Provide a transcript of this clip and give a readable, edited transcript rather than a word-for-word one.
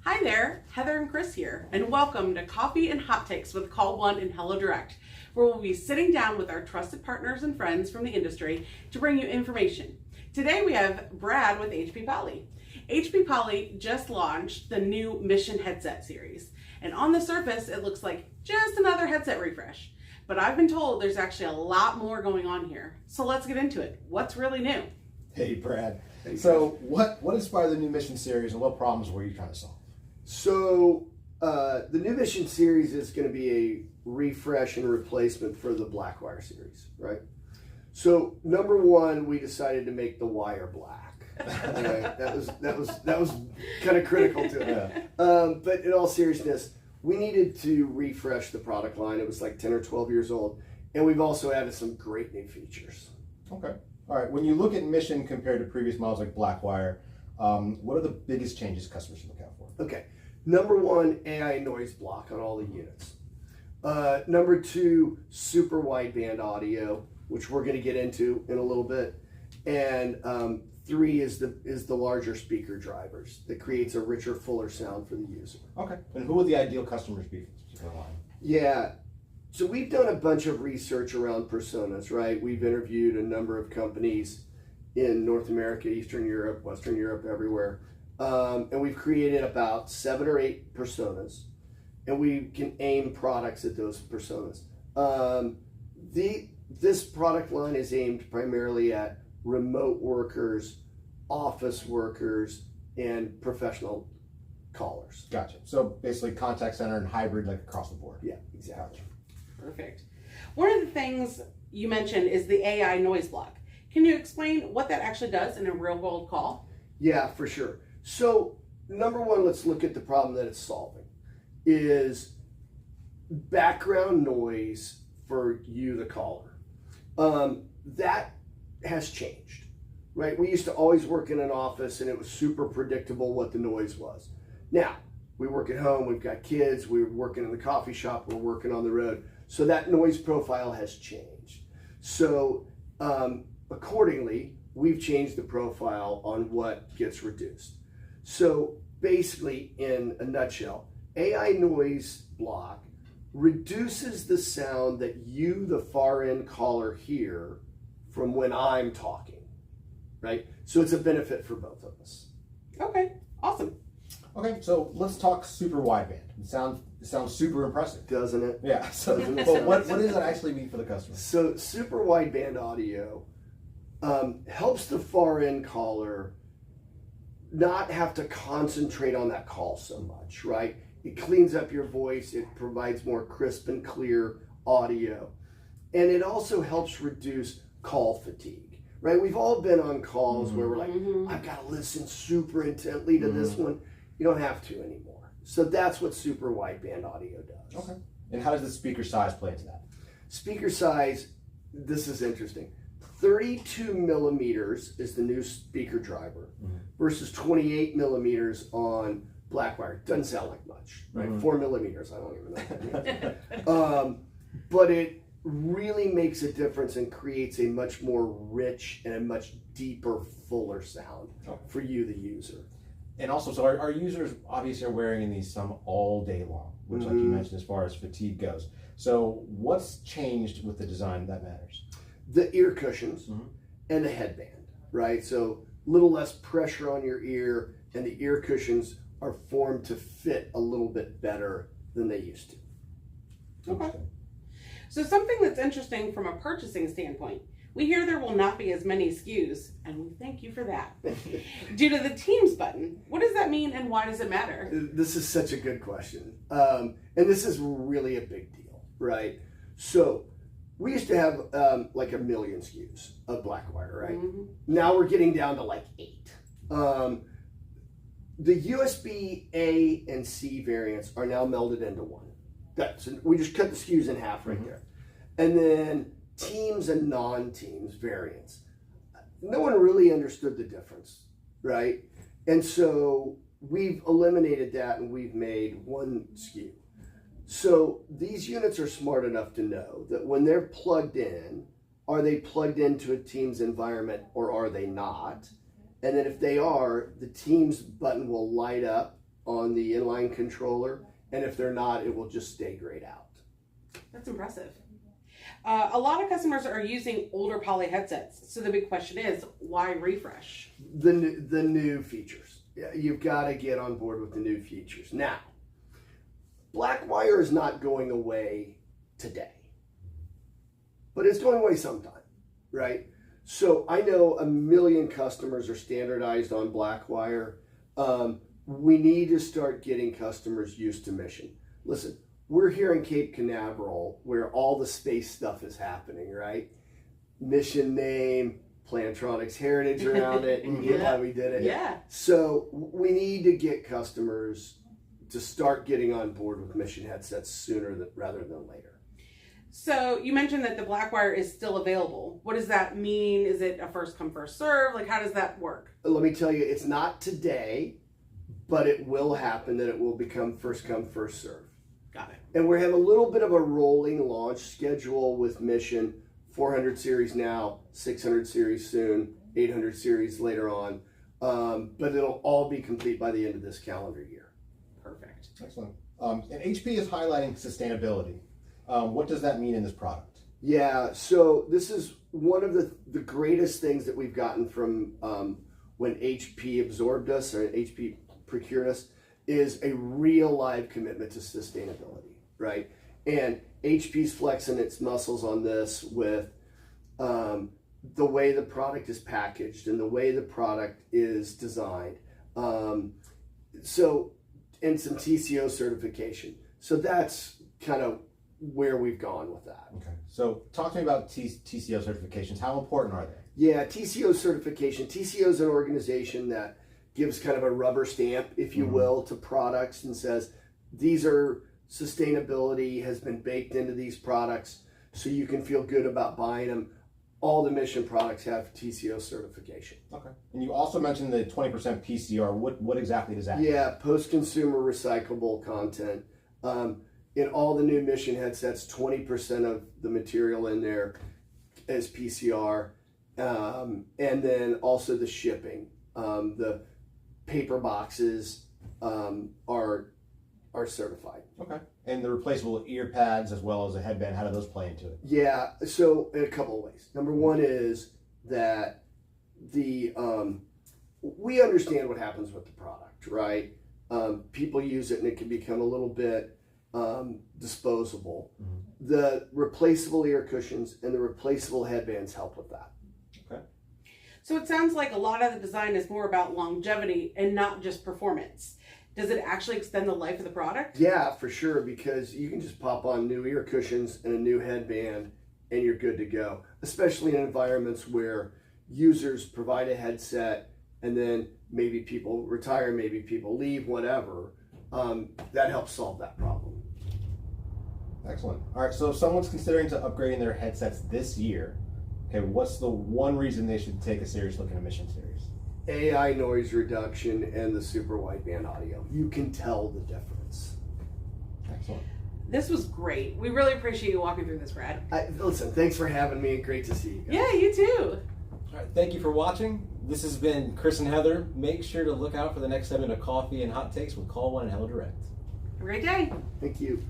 Hi there, Heather and Chris here, and welcome to Coffee and Hot Takes with Call One and Hello Direct, where we'll be sitting down with our trusted partners and friends from the industry to bring you information. Today we have Brad with HP Poly. HP Poly just launched the new Mission headset series, and on the surface it looks like just another headset refresh. But I've been told there's actually a lot more going on here. So let's get into it. What's really new? Hey, Brad. So what inspired the new Mission series and what problems were you trying to solve? So the new Mission series is going to be a refresh and replacement for the Blackwire series, right? So number one, we decided to make the wire black. Right? That was kind of critical to it. Yeah. But in all seriousness, we needed to refresh the product line. It was like 10 or 12 years old, and we've also added some great new features. Okay. All right. When you look at Mission compared to previous models like Blackwire, what are the biggest changes customers should look out for? Okay. Number one, AI noise block on all the units. Number two, super wideband audio, which we're going to get into in a little bit. And three is the larger speaker drivers that creates a richer, fuller sound for the user. Okay. And who would the ideal customers be for the line? Yeah. So we've done a bunch of research around personas, right? We've interviewed a number of companies in North America, Eastern Europe, Western Europe, everywhere. And we've created about 7 or 8 personas, and we can aim products at those personas. This product line is aimed primarily at remote workers, office workers, and professional callers. Gotcha. So basically contact center and hybrid like across the board. Yeah, exactly. Perfect. One of the things you mentioned is the AI noise block. Can you explain what that actually does in a real world call? Yeah, for sure. So number one, let's look at the problem that it's solving is background noise for you, the caller. That has changed, right? We used to always work in an office and it was super predictable what the noise was. Now, we work at home, we've got kids, we're working in the coffee shop, we're working on the road. So that noise profile has changed. So accordingly, we've changed the profile on what gets reduced. So basically, in a nutshell, AI noise block reduces the sound that you, the far end caller, hear from when I'm talking, right? So it's a benefit for both of us. Okay, awesome. Okay, so let's talk super wideband. It sounds super impressive. Doesn't it? Yeah. So but what does that actually mean for the customer? So super wideband audio helps the far end caller not have to concentrate on that call so much, right? It cleans up your voice, it provides more crisp and clear audio, and it also helps reduce call fatigue, right? We've all been on calls where we're like, I've got to listen super intently to this one. You don't have to anymore. So that's what super wideband audio does. Okay. And how does the speaker size play into that? Speaker size, this is interesting. 32 millimeters is the new speaker driver versus 28 millimeters on Blackwire. Doesn't sound like much, right? 4 millimeters, I don't even know what that means. But it really makes a difference and creates a much more rich and a much deeper, fuller sound for you, the user. And also, so our users obviously are wearing these some all day long, which like you mentioned as far as fatigue goes. So what's changed with the design that matters? The ear cushions and the headband, right? So a little less pressure on your ear, and the ear cushions are formed to fit a little bit better than they used to. Okay. So something that's interesting from a purchasing standpoint, we hear there will not be as many SKUs, and we thank you for that. Due to the Teams button, what does that mean and why does it matter? This is such a good question. And this is really a big deal, right? So we used to have like 1 million SKUs of Blackwire, right? Now we're getting down to like 8. The USB A and C variants are now melded into one. So we just cut the SKUs in half right there. And then Teams and non-Teams variants. No one really understood the difference, right? And so we've eliminated that and we've made one SKU. So these units are smart enough to know that when they're plugged in, are they plugged into a Teams environment or are they not? And then if they are, the Teams button will light up on the inline controller, and if they're not, it will just stay grayed out. That's impressive. A lot of customers are using older poly headsets, so the big question is, why refresh? The new features. Yeah, you've got to get on board with the new features. Now, black wire is not going away today, but it's going away sometime, right? So I know 1 million customers are standardized on black wire. We need to start getting customers used to Mission. Listen, we're here in Cape Canaveral where all the space stuff is happening, right? Mission name, Plantronics heritage around it. You get why we did it? Yeah. So we need to get customers to start getting on board with Mission headsets sooner rather than later. So you mentioned that the Blackwire is still available. What does that mean? Is it a first come, first serve? Like, how does that work? Let me tell you, it's not today, but it will happen that it will become first come, first serve. Got it. And we have a little bit of a rolling launch schedule with Mission. 400 series now, 600 series soon, 800 series later on. But it'll all be complete by the end of this calendar year. Perfect. Excellent. And HP is highlighting sustainability. What does that mean in this product? Yeah, so this is one of the greatest things that we've gotten from when HP absorbed us or HP procured us is a real live commitment to sustainability, right? And HP's flexing its muscles on this with the way the product is packaged and the way the product is designed. So, and some TCO certification. So that's kind of where we've gone with that. Okay. So talk to me about TCO certifications. How important are they? Yeah, TCO certification. TCO is an organization that gives kind of a rubber stamp, if you will, to products and says, these are sustainability has been baked into these products so you can feel good about buying them. All the Mission products have TCO certification. Okay. And you also mentioned the 20% PCR. What exactly does that mean? Yeah, post-consumer recyclable content. In all the new Mission headsets, 20% of the material in there is PCR. And then also the shipping. The paper boxes are certified. Okay. And the replaceable ear pads as well as a headband, how do those play into it? Yeah, so in a couple of ways. Number one is that we understand what happens with the product, right? People use it and it can become a little bit disposable. Mm-hmm. The replaceable ear cushions and the replaceable headbands help with that. Okay. So it sounds like a lot of the design is more about longevity and not just performance. Does it actually extend the life of the product? Yeah, for sure, because you can just pop on new ear cushions and a new headband and you're good to go, especially in environments where users provide a headset and then maybe people retire, maybe people leave, whatever. That helps solve that problem. Excellent. All right, so if someone's considering to upgrading their headsets this year, okay, what's the one reason they should take a serious look at a Mission series? AI noise reduction and the super wideband audio. You can tell the difference. Excellent. This was great. We really appreciate you walking through this, Brad. Listen, thanks for having me. Great to see you guys. Yeah, you too. All right, thank you for watching. This has been Chris and Heather. Make sure to look out for the next segment of Coffee and Hot Takes with Call One and Hello Direct. Have a great day. Thank you.